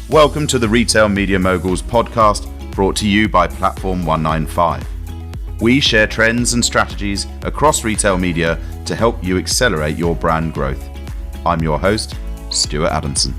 Welcome to the Retail Media Moguls podcast, brought to you by Platform 195. We share trends and strategies across retail media to help you accelerate your brand growth. I'm your host, Stuart Adamson.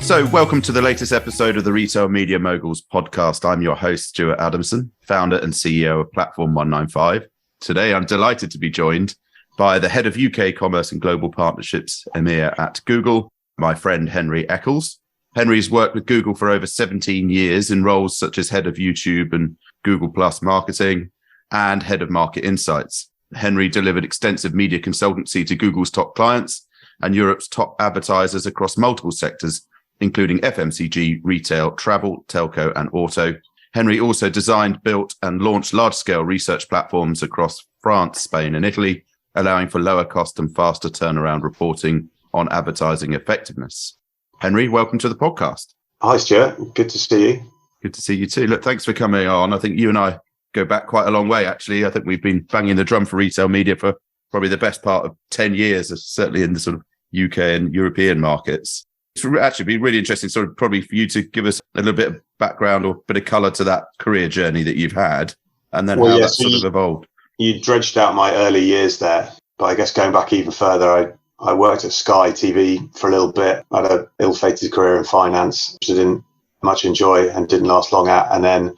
So welcome to the latest episode of the Retail Media Moguls podcast. I'm your host, Stuart Adamson, founder and CEO of Platform 195. Today, I'm delighted to be joined by the head of UK Commerce and Global Partnerships, EMEA at Google, my friend Henry Eccles. Henry's worked with Google for over 17 years in roles such as head of YouTube and Google Plus marketing and head of market insights. Henry delivered extensive media consultancy to Google's top clients and Europe's top advertisers across multiple sectors, including FMCG, retail, travel, telco, and auto. Henry also designed, built, and launched large-scale research platforms across France, Spain, and Italy, allowing for lower cost and faster turnaround reporting on advertising effectiveness. Henry, welcome to the podcast. Hi, Stuart. Good to see you. Good to see you too. Look, thanks for coming on. I think you and I go back quite a long way, actually. I think we've been banging the drum for retail media for probably the best part of 10 years, certainly in the sort of UK and European markets. It's actually been really interesting, sort of probably for you to give us a little bit of background or a bit of colour to that career journey that you've had, and then how that sort of evolved. You dredged out my early years there, but I guess going back even further, I worked at Sky TV for a little bit. I had an ill-fated career in finance, which I didn't much enjoy and didn't last long at. And then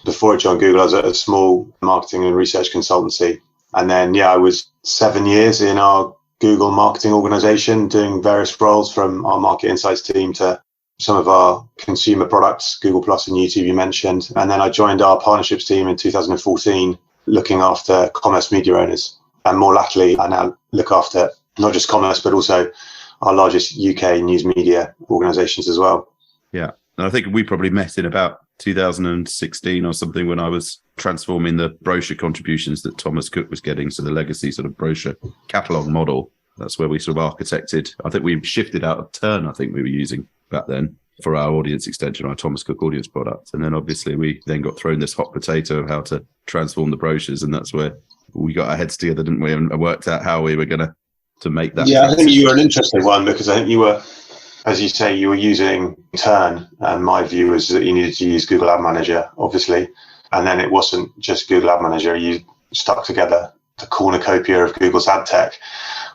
before I joined Google, I was at a small marketing and research consultancy. And then, I was 7 years in our Google marketing organization, doing various roles from our market insights team to some of our consumer products, Google Plus and YouTube you mentioned. And then I joined our partnerships team in 2014, looking after commerce media owners. And more latterly, I now look after not just commerce, but also our largest UK news media organizations as well. Yeah. And I think we probably met in about 2016 or something when I was transforming the brochure contributions that Thomas Cook was getting. So the legacy sort of brochure catalog model. That's where we sort of architected. I think we shifted out of Turn, I think we were using back then for our audience extension, our Thomas Cook audience product. And then obviously we then got thrown this hot potato of how to transform the brochures. And that's where we got our heads together, didn't we? And worked out how we were going to make that. Yeah, I think you were an interesting one because I think you were, as you say, you were using Turn. And my view was that you needed to use Google Ad Manager, obviously. And then it wasn't just Google Ad Manager. You stuck together the cornucopia of Google's ad tech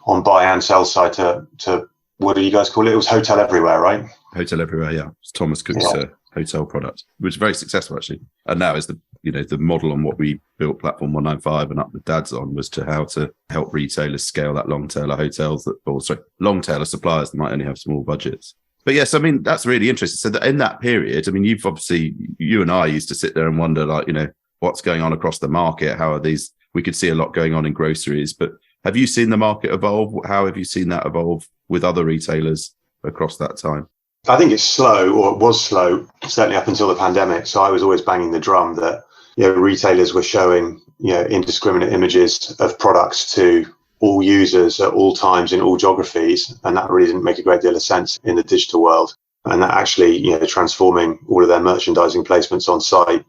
on buy and sell side to what do you guys call it? It was Hotel Everywhere, right? Hotel Everywhere, yeah. It's Thomas Cook's hotel product, which was very successful, actually. And now is the model on what we built Platform 195 and up with Dads on was to how to help retailers scale that long tail hotels long tail suppliers that might only have small budgets. But yes, I mean, that's really interesting. So that in that period, I mean, you and I used to sit there and wonder, what's going on across the market? How are these? We could see a lot going on in groceries, but have you seen the market evolve? How have you seen that evolve with other retailers across that time? I think it's slow, or it was slow, certainly up until the pandemic. So I was always banging the drum that retailers were showing indiscriminate images of products to all users at all times in all geographies, and that really didn't make a great deal of sense in the digital world. And that actually transforming all of their merchandising placements on site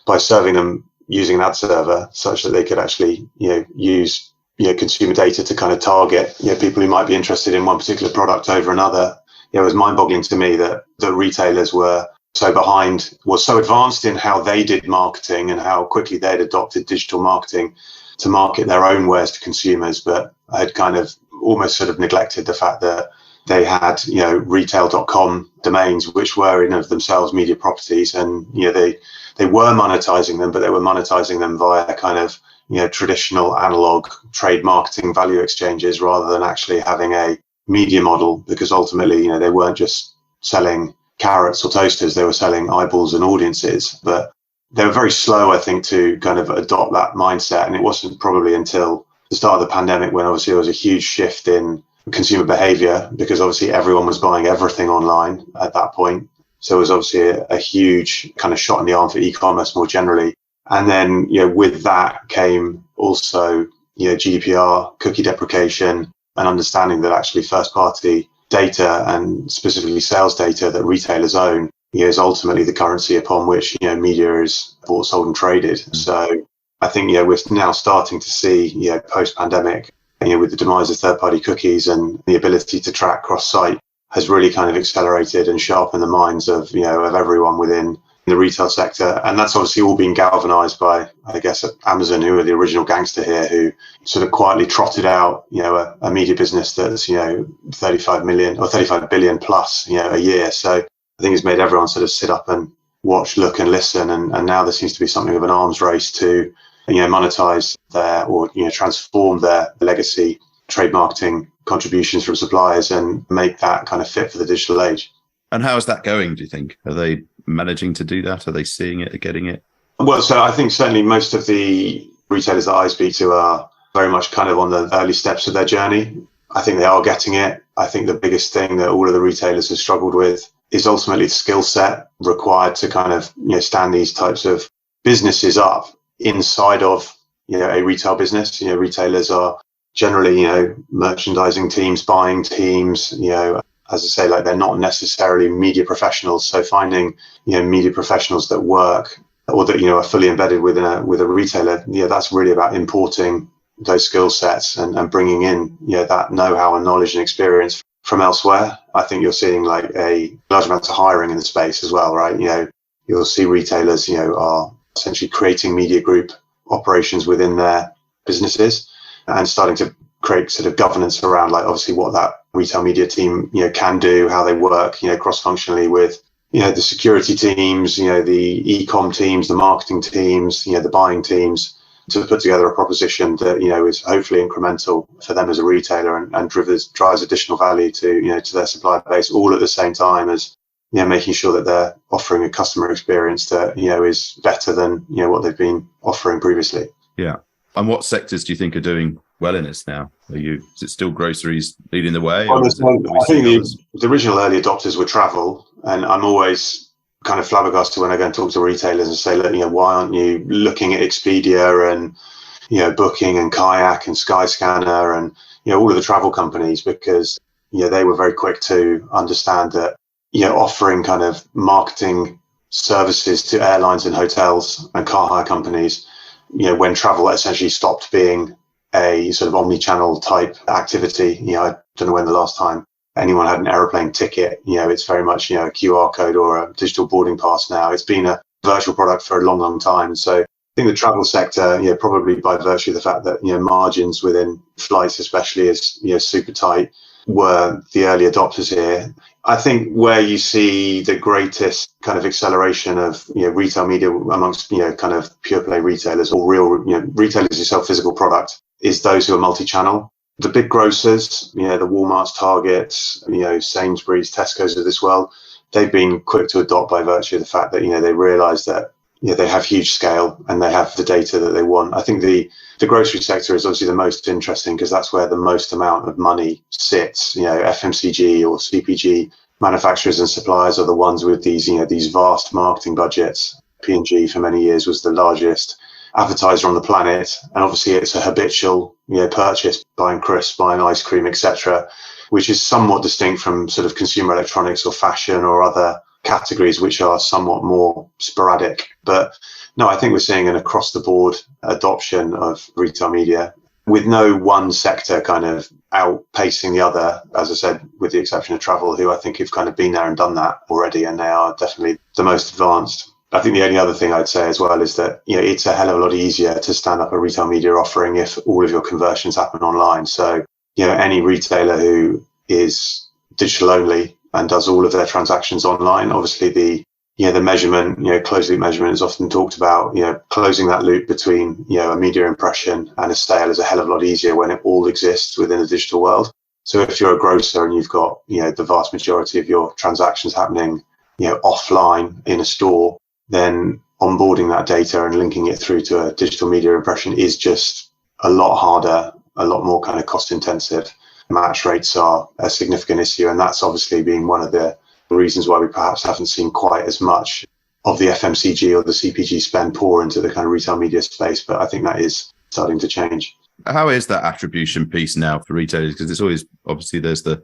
by serving them using an ad server such that they could actually use consumer data to kind of target people who might be interested in one particular product over another. It was mind-boggling to me that the retailers were so behind, was so advanced in how they did marketing and how quickly they'd adopted digital marketing to market their own wares to consumers, but I had kind of almost sort of neglected the fact that they had retail.com domains, which were in of themselves media properties, and they were monetizing them, but they were monetizing them via kind of traditional analog trade marketing value exchanges rather than actually having a media model, because ultimately they weren't just selling carrots or toasters, they were selling eyeballs and audiences. But they were very slow, I think, to kind of adopt that mindset. And it wasn't probably until the start of the pandemic when obviously there was a huge shift in consumer behavior, because obviously everyone was buying everything online at that point. So it was obviously a huge kind of shot in the arm for e-commerce more generally. And then with that came also GDPR, cookie deprecation, and understanding that actually first party data and specifically sales data that retailers own is ultimately the currency upon which media is bought, sold and traded. So I think we're now starting to see post pandemic with the demise of third party cookies and the ability to track cross site, has really kind of accelerated and sharpened the minds of, of everyone within the retail sector. And that's obviously all been galvanized by, I guess, Amazon, who are the original gangster here, who sort of quietly trotted out, a media business that's, 35 million or 35 billion plus, a year. So I think it's made everyone sort of sit up and watch, look and listen. And now there seems to be something of an arms race to, monetize their or, transform their legacy trade marketing contributions from suppliers and make that kind of fit for the digital age. And how is that going, do you think? Are they managing to do that? Are they seeing it, getting it? Well, so I think certainly most of the retailers that I speak to are very much kind of on the early steps of their journey. I think they are getting it. I think the biggest thing that all of the retailers have struggled with is ultimately the skill set required to kind of, stand these types of businesses up inside of, a retail business. Retailers are generally, merchandising teams, buying teams, as I say, like they're not necessarily media professionals. So finding, media professionals that work or that, are fully embedded with a retailer, that's really about importing those skill sets and bringing in, that know-how and knowledge and experience from elsewhere. I think you're seeing like a large amount of hiring in the space as well, right? You'll see retailers, are essentially creating media group operations within their businesses and starting to create sort of governance around, like, obviously what that retail media team, can do, how they work, cross-functionally with, the security teams, the e-com teams, the marketing teams, the buying teams, to put together a proposition that, is hopefully incremental for them as a retailer and drives additional value to, to their supplier base, all at the same time as, making sure that they're offering a customer experience that, is better than, what they've been offering previously. Yeah. And what sectors do you think are doing well in this now? Is it still groceries leading the way? I think the original early adopters were travel, and I'm always kind of flabbergasted when I go and talk to retailers and say, look, why aren't you looking at Expedia and, Booking and Kayak and Skyscanner and, all of the travel companies, because, they were very quick to understand that, offering kind of marketing services to airlines and hotels and car hire companies, when travel essentially stopped being a sort of omni-channel type activity. I don't know when the last time anyone had an aeroplane ticket. It's very much, a QR code or a digital boarding pass now. It's been a virtual product for a long, long time. So I think the travel sector, probably by virtue of the fact that, margins within flights especially is, super tight, were the early adopters here. I think where you see the greatest kind of acceleration of, retail media amongst, kind of pure play retailers or real, retailers who sell physical product is those who are multi-channel. The big grocers, the Walmarts, Targets, Sainsbury's, Tesco's of this world, they've been quick to adopt by virtue of the fact that, they realise that, they have huge scale and they have the data that they want. I think the grocery sector is obviously the most interesting because that's where the most amount of money sits. FMCG or CPG manufacturers and suppliers are the ones with these, these vast marketing budgets. P&G for many years was the largest advertiser on the planet, and obviously it's a habitual, purchase, buying crisps, buying ice cream, etc., which is somewhat distinct from sort of consumer electronics or fashion or other categories which are somewhat more sporadic. But no, I think we're seeing an across the board adoption of retail media with no one sector kind of outpacing the other, as I said, with the exception of travel, who I think have kind of been there and done that already, and they are definitely the most advanced. I think the only other thing I'd say as well is that, it's a hell of a lot easier to stand up a retail media offering if all of your conversions happen online. So, any retailer who is digital only and does all of their transactions online, obviously the measurement, closed loop measurement is often talked about, closing that loop between, a media impression and a sale is a hell of a lot easier when it all exists within the digital world. So if you're a grocer and you've got, the vast majority of your transactions happening, offline in a store, then onboarding that data and linking it through to a digital media impression is just a lot harder, a lot more kind of cost intensive. Match rates are a significant issue, and that's obviously been one of the reasons why we perhaps haven't seen quite as much of the FMCG or the CPG spend pour into the kind of retail media space, but I think that is starting to change. How is that attribution piece now for retailers? Because it's always, obviously there's the,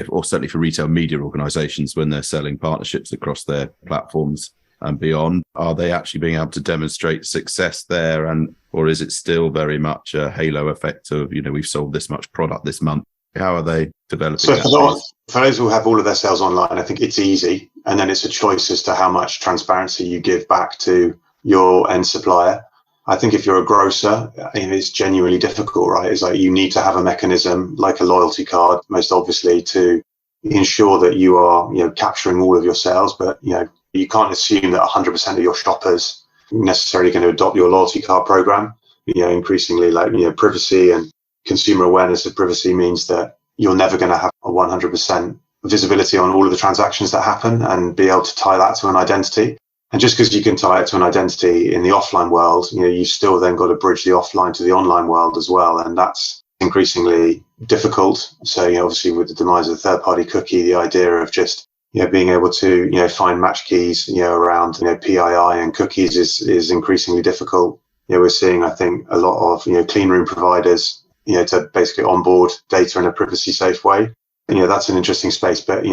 or certainly for retail media organizations when they're selling partnerships across their platforms and beyond, are they actually being able to demonstrate success there? Or is it still very much a halo effect of, we've sold this much product this month How are they developing So that for those who have all of their sales online, I think it's easy. And then it's a choice as to how much transparency you give back to your end supplier. I think if you're a grocer, it's genuinely difficult, right? It's like you need to have a mechanism like a loyalty card, most obviously, to ensure that you are, capturing all of your sales. But, you can't assume that 100% of your shoppers necessarily going to adopt your loyalty card program. Increasingly, privacy and consumer awareness of privacy means that you're never going to have a 100% visibility on all of the transactions that happen and be able to tie that to an identity. And just because you can tie it to an identity in the offline world, you've still then got to bridge the offline to the online world as well. And that's increasingly difficult. So, obviously with the demise of the third-party cookie, the idea of just, being able to, find match keys, around, PII and cookies is increasingly difficult. We're seeing, I think, a lot of, clean room providers, to basically onboard data in a privacy safe way. That's an interesting space. But,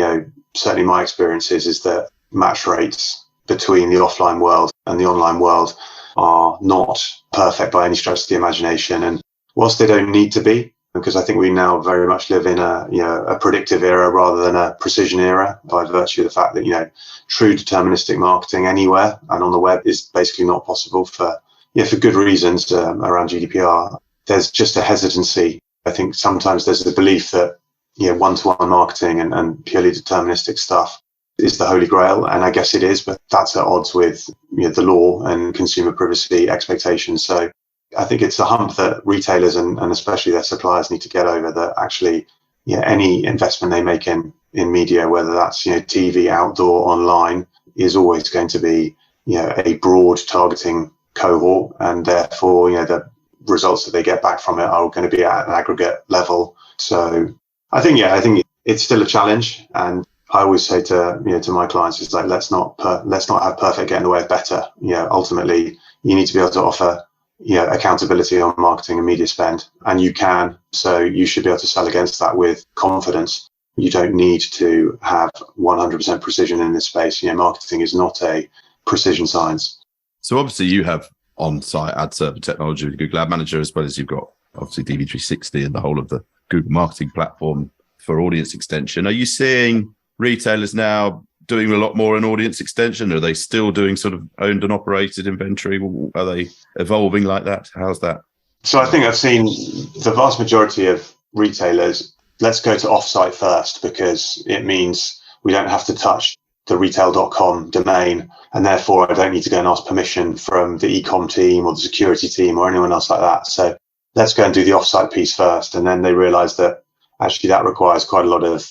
certainly my experience is that match rates between the offline world and the online world are not perfect by any stretch of the imagination. And whilst they don't need to be, because I think we now very much live in a predictive era rather than a precision era, by virtue of the fact that, true deterministic marketing anywhere and on the web is basically not possible for good reasons around GDPR. There's just a hesitancy. I think sometimes there's the belief that, one-to-one marketing and purely deterministic stuff is the holy grail. And I guess it is, but that's at odds with the law and consumer privacy expectations. So I think it's a hump that retailers and especially their suppliers need to get over, that actually, any investment they make in media, whether that's, TV, outdoor, online, is always going to be, a broad targeting cohort. And therefore, the results that they get back from it are going to be at an aggregate level. So I think it's still a challenge. And I always say to my clients, is like, let's not have perfect get in the way of better. Ultimately, you need to be able to offer accountability on marketing and media spend, and you can. So you should be able to sell against that with confidence. You don't need to have 100% precision in this space. Marketing is not a precision science. So obviously you have on-site ad server technology with Google Ad Manager, as well as you've got obviously DV360 and the whole of the Google marketing platform for audience extension. Are you seeing retailers now doing a lot more in audience extension? Are they still doing sort of owned and operated inventory? Are they evolving like that? How's that? So I think I've seen the vast majority of retailers, let's go to offsite first, because it means we don't have to touch the retail.com domain, and therefore I don't need to go and ask permission from the e-com team or the security team or anyone else like that. So let's go and do the offsite piece first. And then they realize that actually that requires quite a lot of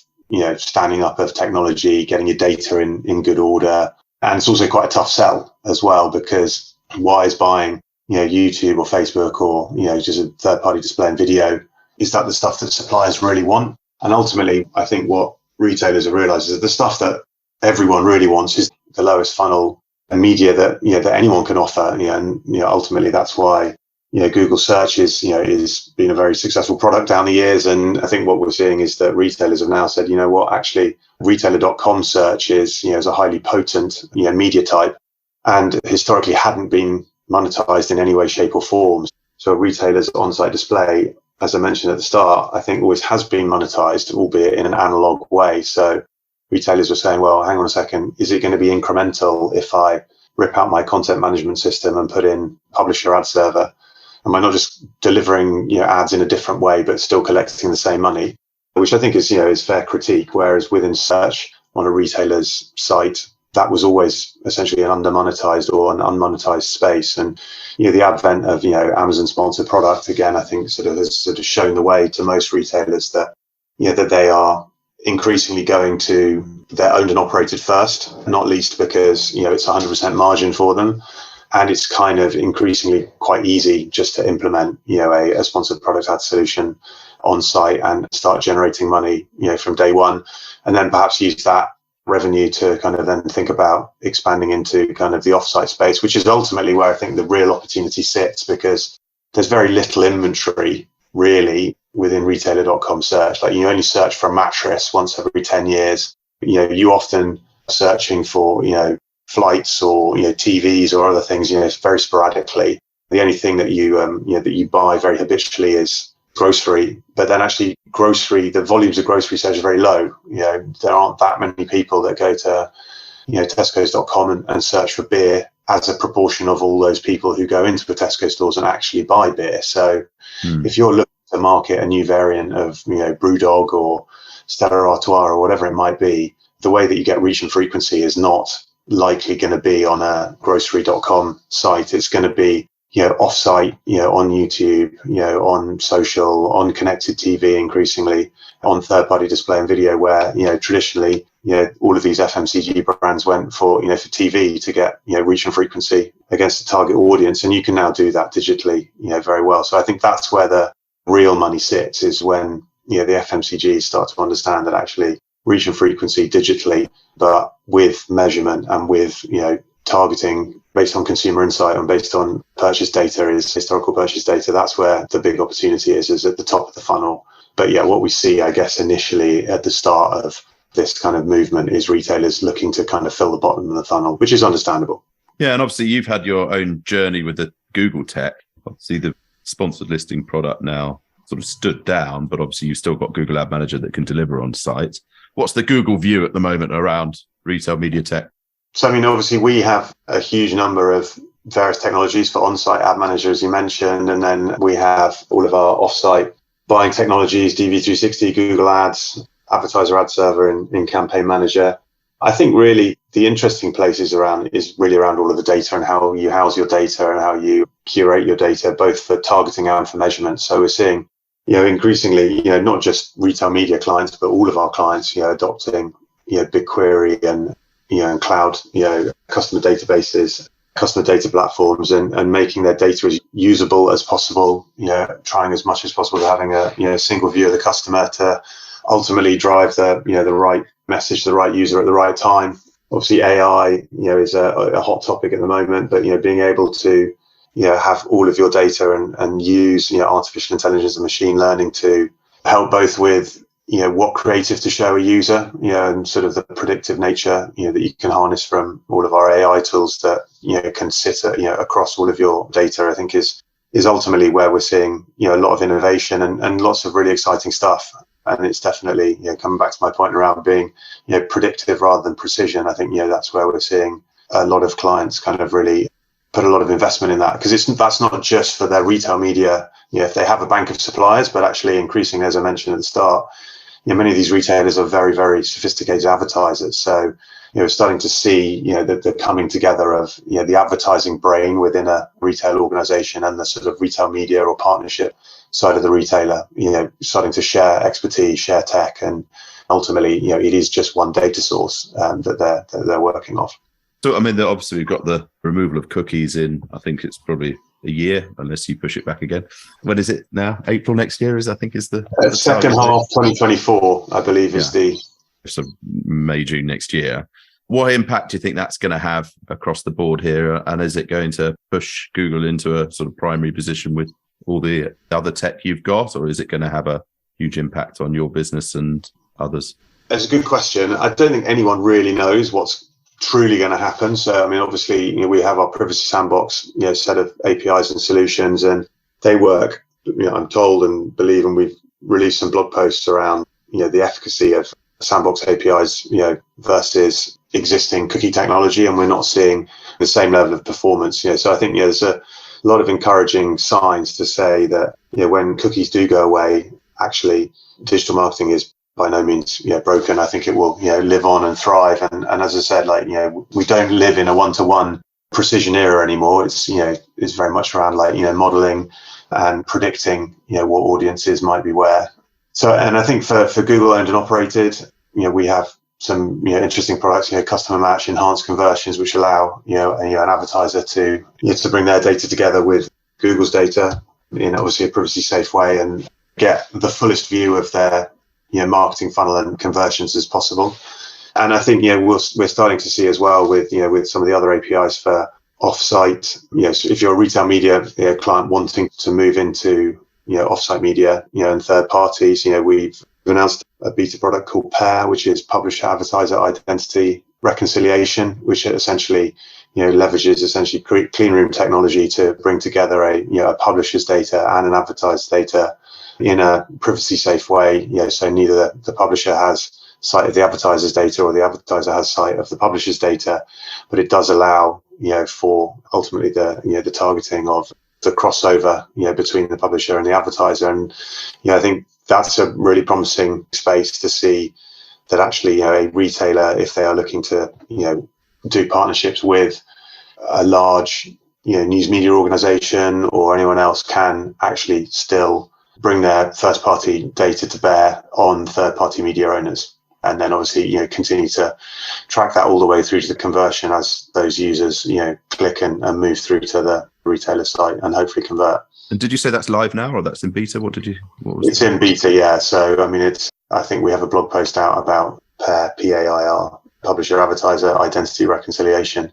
standing up of technology, getting your data in good order. And it's also quite a tough sell as well, because why is buying, YouTube or Facebook or, just a third party display and video? Is that the stuff that suppliers really want? And ultimately, I think what retailers have realized is that the stuff that everyone really wants is the lowest funnel media that, that anyone can offer. And, ultimately that's why, Google search is been a very successful product down the years. And I think what we're seeing is that retailers have now said, actually retailer.com search is a highly potent, media type, and historically hadn't been monetized in any way, shape or form. So retailers on-site display, as I mentioned at the start, I think always has been monetized, albeit in an analog way. So retailers were saying, well, hang on a second, is it going to be incremental if I rip out my content management system and put in publisher ad server? Am I not just delivering ads in a different way, but still collecting the same money? Which I think is fair critique. Whereas within search on a retailer's site, that was always essentially an undermonetized or an unmonetized space. And the advent of Amazon sponsored product, again, I think has shown the way to most retailers that that they are increasingly going to their owned and operated first, not least because it's 100% margin for them. And it's kind of increasingly quite easy just to implement, a sponsored product ad solution on site and start generating money, from day one, and then perhaps use that revenue to kind of then think about expanding into kind of the offsite space, which is ultimately where I think the real opportunity sits, because there's very little inventory really within retailer.com search. Like you only search for a mattress once every 10 years. You often searching for, flights or TVs or other things very sporadically. The only thing that you that you buy very habitually is grocery, but then actually the volumes of grocery sales are very low. There aren't that many people that go to, Tesco's.com and search for beer as a proportion of all those people who go into the Tesco stores and actually buy beer. So if you're looking to market a new variant of, Brewdog or Stella Artois or whatever it might be, the way that you get reach and frequency is not likely going to be on a grocery.com site. It's going to be, off-site, on YouTube, on social, on connected TV, increasingly on third-party display and video, where, traditionally, all of these FMCG brands went for, for TV to get, reach and frequency against the target audience. And you can now do that digitally, very well. So I think that's where the real money sits, is when, the FMCGs start to understand that actually reach and frequency digitally, but with measurement and with, targeting based on consumer insight and based on purchase data, is historical purchase data. That's where the big opportunity is at the top of the funnel. But yeah, what we see, I guess, initially at the start of this kind of movement is retailers looking to kind of fill the bottom of the funnel, which is understandable. Yeah, and obviously you've had your own journey with the Google tech. Obviously the sponsored listing product now sort of stood down, but obviously you've still got Google Ad Manager that can deliver on site. What's the Google view at the moment around retail media tech? So, obviously we have a huge number of various technologies for on-site ad manager, as you mentioned, and then we have all of our off-site buying technologies, DV360, Google Ads, Advertiser Ad Server, and Campaign Manager. I think really the interesting place is really around all of the data and how you house your data and how you curate your data, both for targeting and for measurement. So we're seeing, increasingly, not just retail media clients, but all of our clients, adopting, BigQuery and cloud, customer databases, customer data platforms, and making their data as usable as possible, trying as much as possible to having a single view of the customer to ultimately drive the right message to the right user at the right time. Obviously AI, is a hot topic at the moment, but, being able to, have all of your data and use, artificial intelligence and machine learning to help both with, what creative to show a user, and sort of the predictive nature, that you can harness from all of our AI tools that, can sit, across all of your data, I think is ultimately where we're seeing, a lot of innovation and lots of really exciting stuff. And it's definitely, coming back to my point around being, predictive rather than precision. I think, that's where we're seeing a lot of clients kind of really put a lot of investment in that, because that's not just for their retail media, if they have a bank of suppliers, but actually increasingly, as I mentioned at the start, many of these retailers are very, very sophisticated advertisers. So, we're starting to see, the coming together of, the advertising brain within a retail organization and the sort of retail media or partnership side of the retailer, starting to share expertise, share tech, and ultimately, it is just one data source that they're working off. So, obviously we've got the removal of cookies in, I think it's probably a year, unless you push it back again. When is it now? April next year is the second half 2024, I believe, is the... So May, June next year. What impact do you think that's going to have across the board here? And is it going to push Google into a sort of primary position with all the other tech you've got, or is it going to have a huge impact on your business and others? That's a good question. I don't think anyone really knows what's truly going to happen. So, obviously, we have our Privacy Sandbox, set of APIs and solutions, and they work, I'm told and believe, and we've released some blog posts around, the efficacy of Sandbox APIs, versus existing cookie technology, and we're not seeing the same level of performance. So I think, there's a lot of encouraging signs to say that, when cookies do go away, actually digital marketing is by no means broken. I think it will live on and thrive. And as I said, we don't live in a one-to-one precision era anymore. It's it's very much around modeling and predicting what audiences might be where. So, and I think for Google owned and operated, we have some interesting products, customer match, enhanced conversions, which allow an advertiser to bring their data together with Google's data in obviously a privacy safe way and get the fullest view of their marketing funnel and conversions as possible. And I think we're starting to see as well with with some of the other APIs for offsite. So if you're a retail media client wanting to move into offsite media and third parties, we've announced a beta product called Pair, which is publisher advertiser identity reconciliation, which essentially leverages clean room technology to bring together a publisher's data and an advertiser's data in a privacy safe way. So neither the publisher has sight of the advertiser's data or the advertiser has sight of the publisher's data, but it does allow for ultimately the targeting of the crossover between the publisher and the advertiser. And I think that's a really promising space to see that actually a retailer, if they are looking to do partnerships with a large news media organization or anyone else, can actually still bring their first party data to bear on third party media owners, and then obviously continue to track that all the way through to the conversion as those users click and move through to the retailer site and hopefully convert. And did you say that's live now, or that's in beta? It's in beta, yeah. So I think we have a blog post out about PAIR, publisher advertiser identity reconciliation.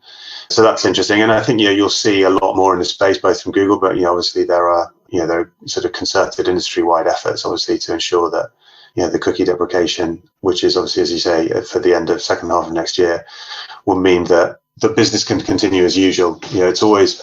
So that's interesting, and I think you'll see a lot more in the space, both from Google, but obviously there are sort of concerted industry-wide efforts, obviously, to ensure that the cookie deprecation, which is obviously, as you say, for the end of second half of next year, will mean that the business can continue as usual. It's always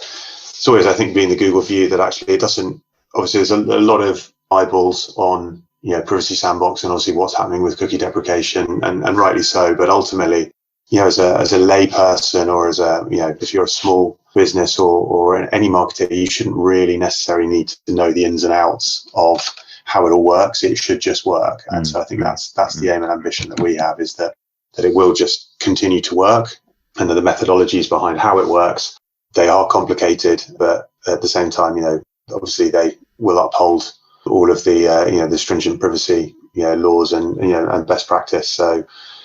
I think being the Google view that actually it doesn't. Obviously, there's a lot of eyeballs on privacy sandbox and obviously what's happening with cookie deprecation, and rightly so. But ultimately, as a lay person, or as a if you're a small business or any marketer, you shouldn't really necessarily need to know the ins and outs of how it all works. It should just work. And so I think that's the aim and ambition that we have, is that it will just continue to work, and that the methodologies behind how it works, they are complicated, but at the same time, obviously they will uphold all of the the stringent privacy laws and best practice. So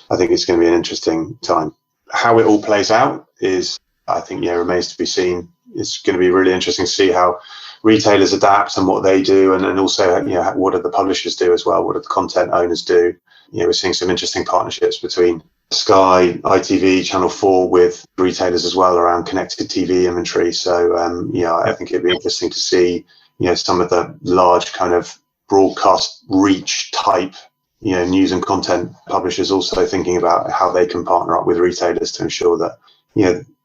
I think it's going to be an interesting time. How it all plays out is, I think, remains to be seen. It's going to be really interesting to see how retailers adapt and what they do, and also what do the publishers do as well, what do the content owners do. We're seeing some interesting partnerships between Sky, ITV, Channel 4 with retailers as well around connected TV inventory. So I think it'd be interesting to see some of the large kind of broadcast reach type news and content publishers also thinking about how they can partner up with retailers to ensure that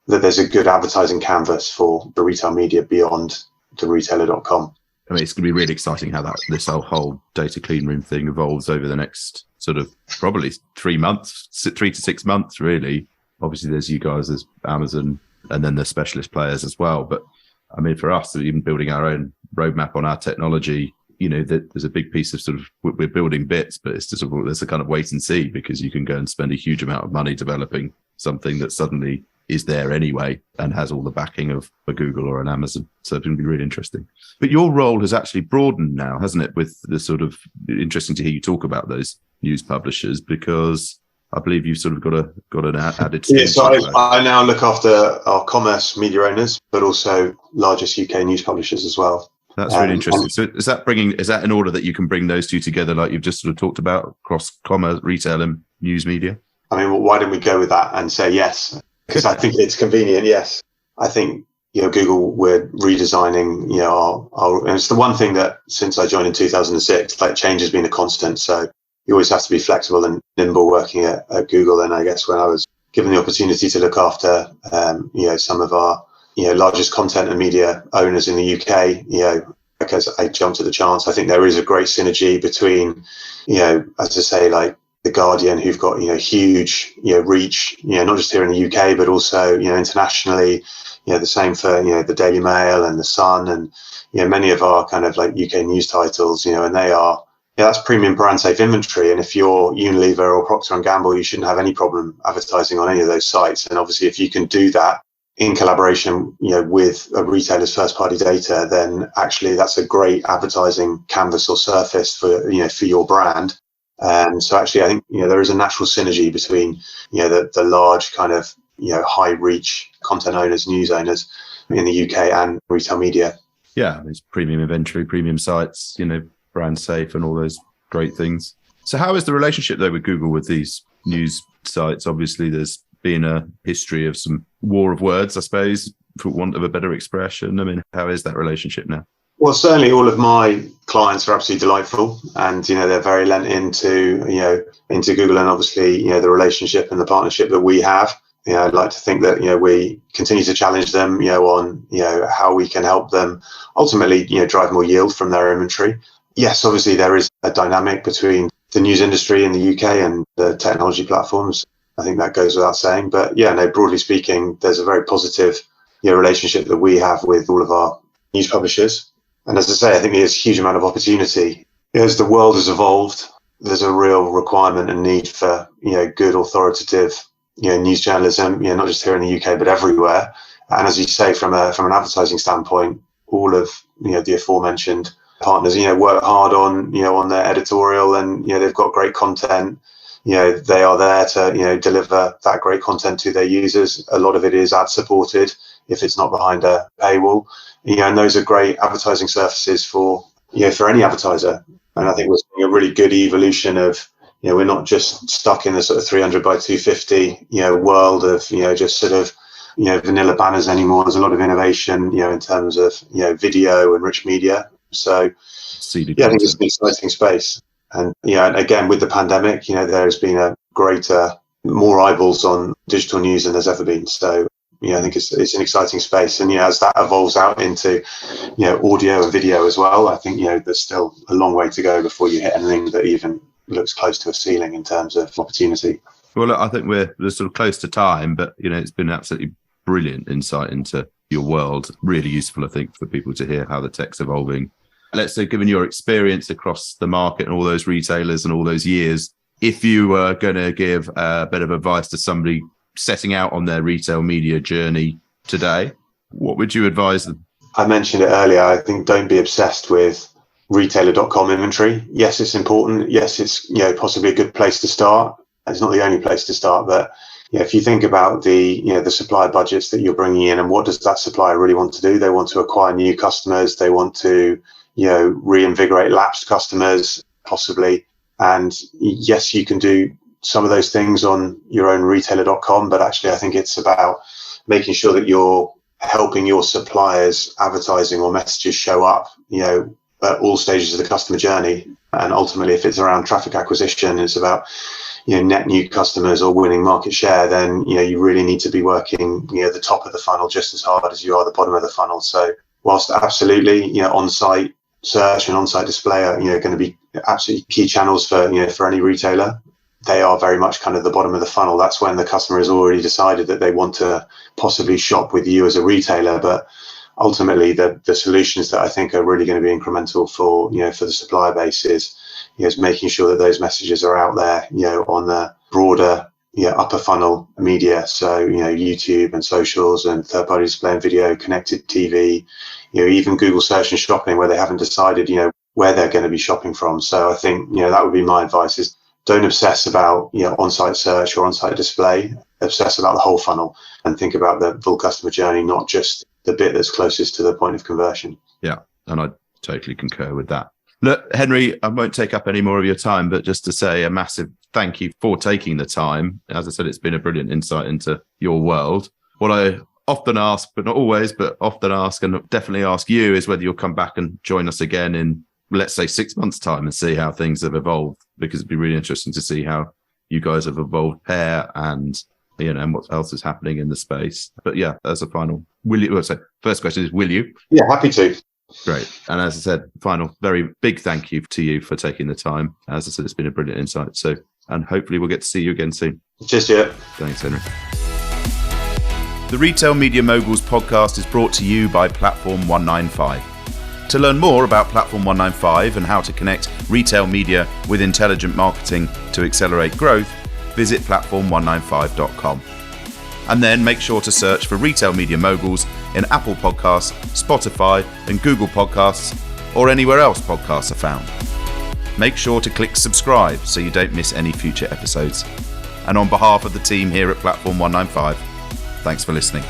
that there's a good advertising canvas for the retail media beyond the retailer.com. I mean, it's going to be really exciting how this whole data clean room thing evolves over the next sort of probably 3 to 6 months, really. Obviously, there's you guys, there's Amazon, and then there's specialist players as well. But I mean, for us, even building our own roadmap on our technology, there's a big piece of sort of, we're building bits, but it's just there's a kind of wait and see, because you can go and spend a huge amount of money developing something that suddenly is there anyway and has all the backing of a Google or an Amazon. So it's going to be really interesting. But your role has actually broadened now, hasn't it? With the sort of, interesting to hear you talk about those news publishers, because I believe you've sort of got an added. Yeah, so I now look after our commerce media owners, but also largest UK news publishers as well. That's really interesting. So is that in order that you can bring those two together, like you've just sort of talked about, across commerce, retail and news media? I mean, why don't we go with that and say yes? Because I think it's convenient, yes. I think, Google, we're redesigning, our and it's the one thing that since I joined in 2006, like, change has been a constant. So you always have to be flexible and nimble working at Google. And I guess when I was given the opportunity to look after, some of our, largest content and media owners in the UK, because I jumped at the chance. I think there is a great synergy between, as I say, like The Guardian, who've got, huge, reach, not just here in the UK, but also, internationally, the same for, the Daily Mail and the Sun and, many of our kind of like UK news titles, and they are, that's premium brand safe inventory. And if you're Unilever or Procter & Gamble, you shouldn't have any problem advertising on any of those sites. And obviously, if you can do that in collaboration, with a retailer's first party data, then actually that's a great advertising canvas or surface for, for your brand. So actually, I think, there is a natural synergy between, the large kind of, high reach content owners, news owners in the UK and retail media. Yeah, there's premium inventory, premium sites, brand safe and all those great things. So how is the relationship though with Google with these news sites? Obviously, there's been a history of some war of words, I suppose, for want of a better expression. I mean, how is that relationship now? Well, certainly all of my clients are absolutely delightful, and they're very lent into Google, and obviously the relationship and the partnership that we have. I'd like to think that we continue to challenge them on how we can help them ultimately drive more yield from their inventory. yes, obviously there is a dynamic between the news industry in the UK and the technology platforms. I think that goes without saying. But yeah, no, broadly speaking, there's a very positive relationship that we have with all of our news publishers. And as I say, I think there's a huge amount of opportunity. As the world has evolved, there's a real requirement and need for good authoritative news journalism, not just here in the UK but everywhere. And as you say, from an advertising standpoint, all of the aforementioned partners work hard on their editorial, and they've got great content. They are there to deliver that great content to their users. A lot of it is ad supported if it's not behind a paywall, and those are great advertising surfaces for any advertiser. And I think we're seeing a really good evolution of we're not just stuck in the sort of 300 by 250 world of just sort of vanilla banners anymore. There's a lot of innovation in terms of video and rich media. So I think it's an exciting space. And and again, with the pandemic, there's been more eyeballs on digital news than there's ever been. So I think it's an exciting space. And as that evolves out into audio and video as well, I think there's still a long way to go before you hit anything that even looks close to a ceiling in terms of opportunity. Well, look, I think we're sort of close to time, but it's been absolutely brilliant insight into your world. Really useful, I think, for people to hear how the tech's evolving. Let's say, given your experience across the market and all those retailers and all those years, if you were going to give a bit of advice to somebody setting out on their retail media journey today, what would you advise them? I mentioned it earlier. I think don't be obsessed with retailer.com inventory. Yes, it's important. Yes, it's possibly a good place to start. It's not the only place to start, but if you think about the supplier budgets that you're bringing in, and what does that supplier really want to do? They want to acquire new customers. They want to reinvigorate lapsed customers, possibly. And yes, you can do some of those things on your own retailer.com, but actually I think it's about making sure that you're helping your suppliers' advertising or messages show up, at all stages of the customer journey. And ultimately, if it's around traffic acquisition, it's about net new customers or winning market share, then you really need to be working the top of the funnel just as hard as you are the bottom of the funnel. So whilst absolutely on-site search and on-site display are going to be absolutely key channels for any retailer, they are very much kind of the bottom of the funnel. That's when the customer has already decided that they want to possibly shop with you as a retailer. But ultimately, the solutions that I think are really going to be incremental for the supplier base is making sure that those messages are out there on the broader upper funnel media. So YouTube and socials and third-party display and video, connected TV, even Google search and shopping, where they haven't decided where they're going to be shopping from. So I think that would be my advice: is don't obsess about on-site search or on-site display. Obsess about the whole funnel and think about the full customer journey, not just the bit that's closest to the point of conversion. Yeah, and I totally concur with that. Look, Henry, I won't take up any more of your time, but just to say a massive thank you for taking the time. As I said, it's been a brilliant insight into your world. What I often ask, but not always, but often ask, and definitely ask you, is whether you'll come back and join us again in, let's say, 6 months' time and see how things have evolved, because it'd be really interesting to see how you guys have evolved pair and and what else is happening in the space. But yeah, as a final, first question is, will you? Yeah, happy to. Great. And as I said, final, very big thank you to you for taking the time. As I said, it's been a brilliant insight. So, and hopefully we'll get to see you again soon. Cheers, yeah. Thanks, Henry. The Retail Media Moguls podcast is brought to you by Platform 195. To learn more about Platform 195 and how to connect retail media with intelligent marketing to accelerate growth, visit platform195.com. And then make sure to search for Retail Media Moguls in Apple Podcasts, Spotify and Google Podcasts, or anywhere else podcasts are found. Make sure to click subscribe so you don't miss any future episodes. And on behalf of the team here at Platform 195, thanks for listening.